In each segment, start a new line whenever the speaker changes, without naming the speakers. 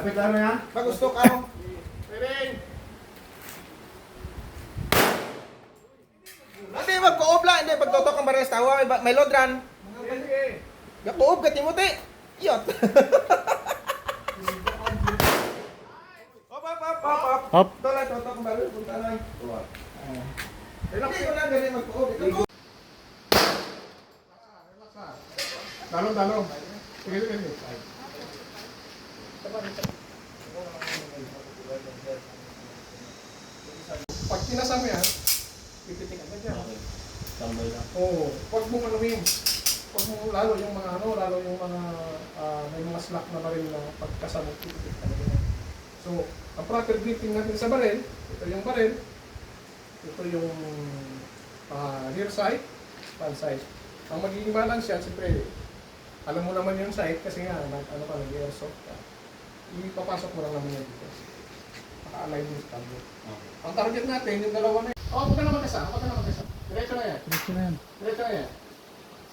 Lapit lang na.
Pag gusto ka.
Piring!
Hindi, magkuob lang. Hindi, pagtotok ang bares tawa. May lodran.
Sige, sige.
Gakuob ka, Timothy. Iyot. Hop, hop, hop, hop, hop.
Hop.
Ito lang, totok ang bares. Punta lang. Hindi ko lang ganyan magkuob.
Talong. Sige, sige. Pag kinasam yan, pipitik agad yan.
Tambay lang.
Oo. Huwag mong anuhin. Huwag mong lalo yung mga lalo yung mga may mga slack na baril na pagkasama pipitik talaga yan. So, ang proper gripping natin sa baril, ito yung baril, ito yung rear sight, front sight. Ang magiging balance yan, siyempre, alam mo naman yung sight kasi nga, nag-airsoft ka. Ipapasok mo lang naman yan dito. Naka-align yung target.
Okay.
Ang target natin, yung dalawa na yan. Oh, huwag ka na magkasa. Diretso na yan.
Diretso na yan.
Diretso na yan.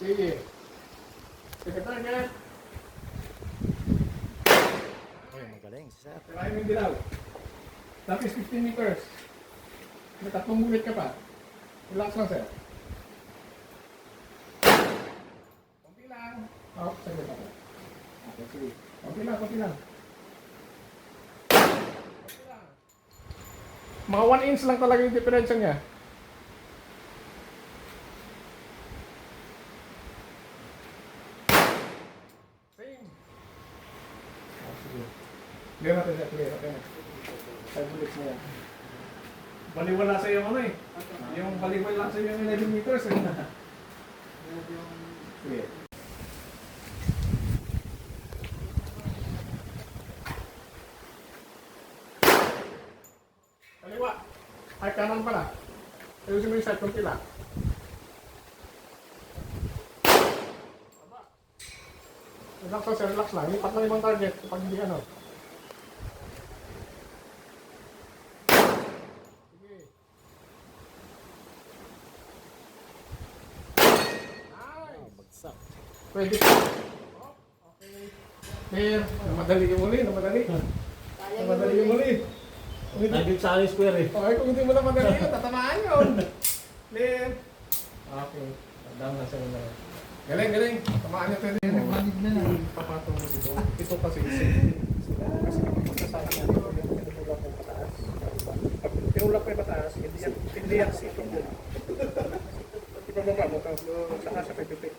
Sige. Sige, target.
Ay, magaling si Sir.
Kailangan yung dilaw. Tapos 15 meters. May 3 bulit ka pa. Relax lang, sir. Kunti lang. Oh, saglit ako. Okay, sige. Kunti lang. Kunti lang. Mga 1 inch lang talaga yung diferensya niya. Same. Oh, sige. Clear natin siya. Clear. Okay na. 5 bullets na yan. Baliwala sa iyo ano eh. Yung baliwala sa iyo yung 11 meters eh. Sige. Kaliwa. Ay, kanan pala. Ayusin mo yung side kong pila. Baba. Relax lang, sir. Relax lang. Lipat lang ibang target kapag hindi ano. Sige. Nice.
Bagsak.
Pwede. Oh, okay. Clear. Namadali yung uli. Namadali yung uli.
Nandun sa Alice Square eh.
Okay, kung hindi mo na madali yun, tatamaan yun. Clear. Okay. Tandaan na sa inyo. Galing. Tamaan niya pwede.
Nagmanig na lang.
Papatong mo dito. Ito kasi safe. Kasi kapag magsasaka na dito, yung tinulak mo pataas. Pag tinulak mo yung pataas, hindi yan sipong mo. Ipababa mo ka, saka sa pipipik.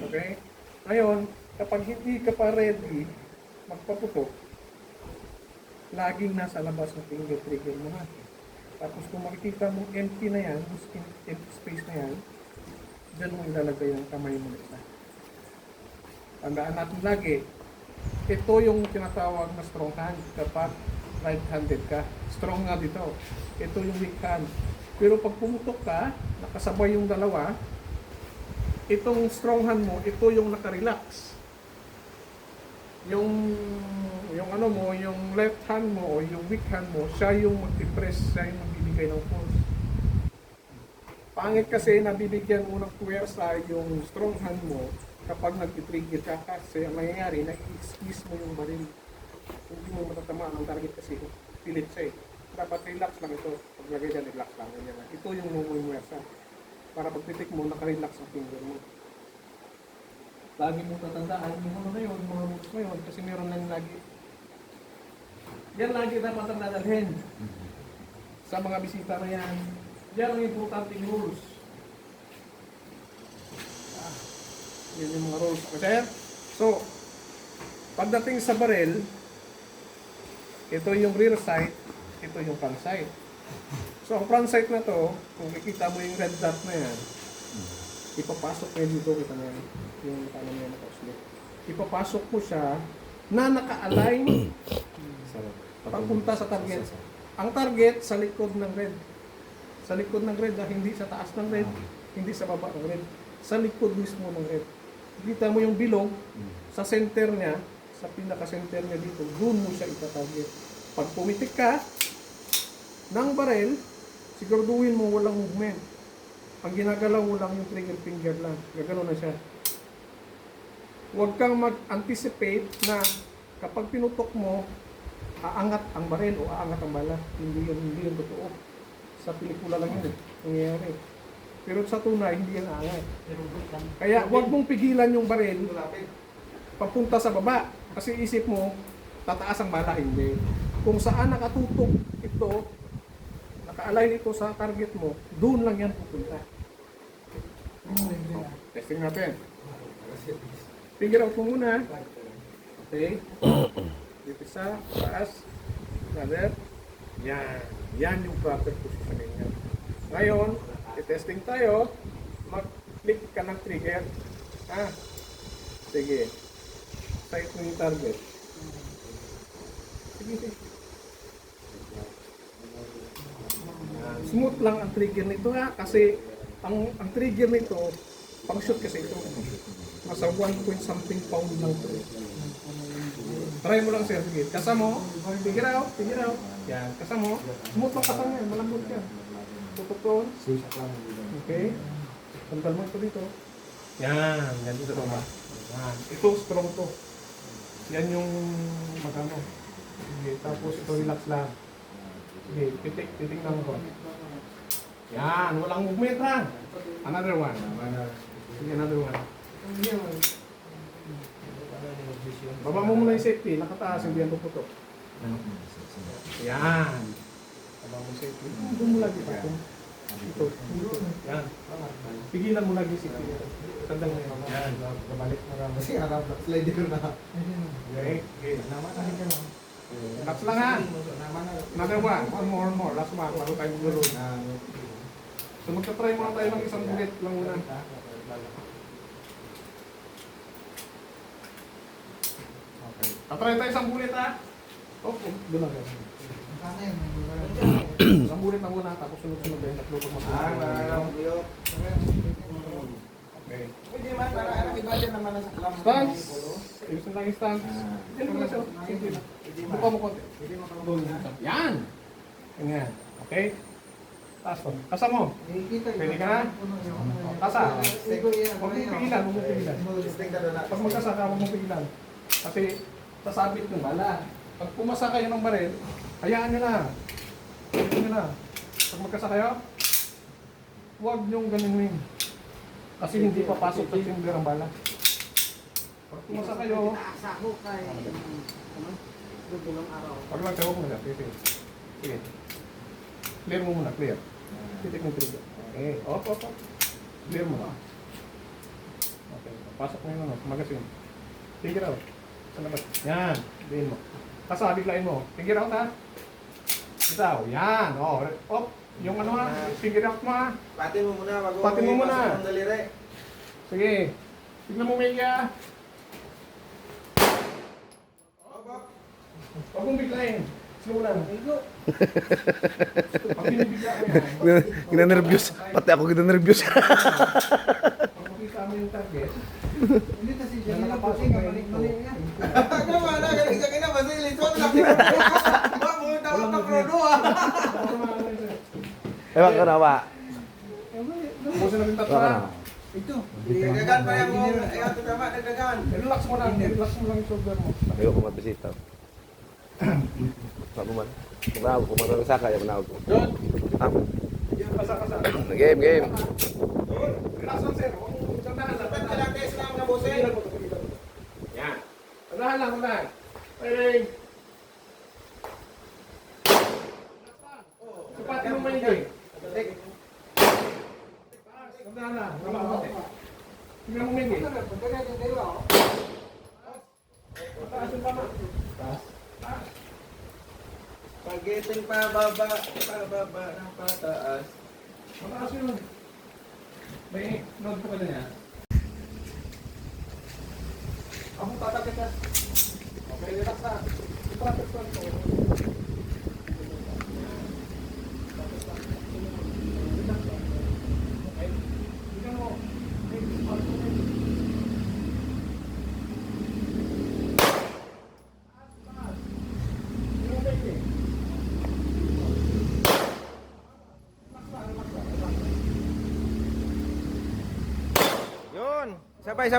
Okay? Ngayon, kapag hindi ka pa ready, magpaputok, laging nasa labas ng finger trigger mo na. Tapos kung makikita mo empty na yan, empty space na yan, dyan mo ilalagay ang kamay mo na. Tandaan natin lagi, ito yung tinatawag na strong hand kapag right-handed ka. Strong nga dito. Ito yung weak hand. Pero pag pumutok ka, nakasabay yung dalawa, itong strong hand mo, ito yung nakarelax. Yung ano mo, yung left hand mo o yung weak hand mo, siya yung mag-depress, siya yung magbibigay ng force. Pangit kasi nabibigyan mo ng puwersa yung strong hand mo kapag nag-trigger ka kasi ang nangyayari, nag-squeeze mo yung baril. Hindi mo matatamaan ang target kasi pilit siya eh. Dapat relax lang ito. Paglagay dyan, relax lang. Ito yung puwersa. Para pag-titik mo, nakarelax ang finger mo. Lagi mo tatandaan yung ano na yun, mga moves na yun, kasi meron lang lagi. Yan lagi dapat ang dadalhin sa mga bisita na yan. Yan ang importanteng rules. Yan yung mga rules. Okay? So, pagdating sa barrel, ito yung rear sight, ito yung front sight. So, ang front sight na to, kung makikita mo yung red dot na yan, ipapasok kayo dito, kita na yan, yung kanan niya naka-slip. Ipapasok mo siya na naka-align pagpunta sa target. Ang target sa likod ng red. Sa likod ng red, hindi sa taas ng red, hindi sa baba ng red. Sa likod mismo ng red. Kita mo yung bilog, sa center niya, sa pinaka-center niya dito, doon mo siya itatarget. Pag pumitik ka ng barrel, siguraduhin mo walang movement. Ang ginagalaw mo lang yung trigger finger lang. Gagano na siya. Huwag kang mag-anticipate na Kapag pinutok mo, aangat ang baril o aangat ang bala. Hindi yun totoo. Sa pelikula lang yun eh. Nangyayari. Pero sa tunay, hindi yan aangat. Kaya huwag mong pigilan yung baril papunta sa baba. Kasi isip mo, tataas ang bala. Hindi. Kung saan nakatutok ito, naka-align ito sa target mo, doon lang yan pupunta. Testing natin. Figure out mo muna. Okay. Dito sa taas. Another. Yan. Yan yung proper positioning niya. Ngayon, i-testing tayo. Mag-click ka ng trigger. Sige. Sight mo yung target. Sige. Smooth lang ang trigger nito kasi ang trigger nito pang shoot kasi ito nasa 1 point something pound lang ito. Try mo lang sir, sige. Kasa mo, figure out. Yan, kasa mo. Smooth lang kasa yan, malambot yan. Tututon. Okay. Tandal mo ito dito. Yan, yan dito sa baba. Yan. Ito strong to. Yan yung magano. Sige, tapos ito relax lang. Sige, titignan ko. Yan, walang movement ha. Another one. Sige, another one. Baba mo muna yung safety, nakataas, hindi yan puputok. Yan. Baba mo yung safety. Doon mo lagi pa. Ito. Yan. Pigilan mo lagi safety. Tandang mo yan. Yan. Kabalik mo lang.
Kasi harap, slider na.
Okay. Okay. Relax lang ha. Another one. One more. Last one. Bago tayo maglaro. So magta-try muna tayo ng isang bullet lang muna. Okay. Tatry tayo isang bullet ha. Okay. Doon lang yan. Isang bullet na muna tapos sunod-sunod tayo. Tatlo pag matulog. Okay.
Pwede man, para anak iba dyan naman ang saklam.
Stance. Ayos na lang yung stance. Yan mo lang siya. Simple lang. Buka mo konti. Doon. Yan. Ganyan. Okay. Taas mo. Kasa mo. Pwede ka na? Kasa. Huwag mong pigilan. Pag magkasa ka, huwag mong pigilan. Kasi sasabit yung bala. Pag pumasa kayo ng baril, hayaan nyo na. Hayaan nyo na. Pag magkasa kayo, huwag nyong ganunin. Kasi hindi papasok sa chamber ang bala. Pag pumasa kayo, pag lang kayo, huwag mo na. Sige. Clear mo muna, clear. Titik ng trigger. Okay, op. Clear mo na. Okay, pasok mo yun, magasin. Figure out. Sa labas. Yan, diin mo. Kasa, biglain mo. Figure out ha. Bitaw, yan. Op. Yung ano ha, figure out mo ha.
Pati mo muna, bago
Pati mo muna.
pasok ng daliri.
Sige. Tignan mo, Mega. Huwag mong biglain. Slow lang. Pag binibigla ko yan.
Gina-nervyos. Pati ako gina-nervyos.
Pag makita mo yung target,
Hindi kasi
yan
dyan
nakapasok na yun ito.
Ano ba na, galing sa kina, basta iliswan lang. Ba, pumunta ako ng Prodo
Ewan ko na ba?
Puso na rin
Ewan ko na.
tatra.
Ito, dagdagan pa yan mo. Ayaw, ito tama, dagdagan.
Relax mo lang yung shoulder mo.
Ayoko magbisita. Pak Buman. Kenapa? Kumain sa kaya menawag ko.
Doon.
Ah,
Kasa.
game.
Relax lang sir. Sandahan lang.
Dapat kalakis lang na bosin.
Yan. Sandahan lang. Pwede. Sapatin mo maigi. Sandahan lang. Tingnan mo maigi. Taas yung baba. Taas.
Pagiting pababa ng pataas.
Mataas yun. May nod po ka na niya. Ako tatakit na. Okay, relax na. Ipractice lang ito. Okay. Tingnan mo.
Yun, sabay.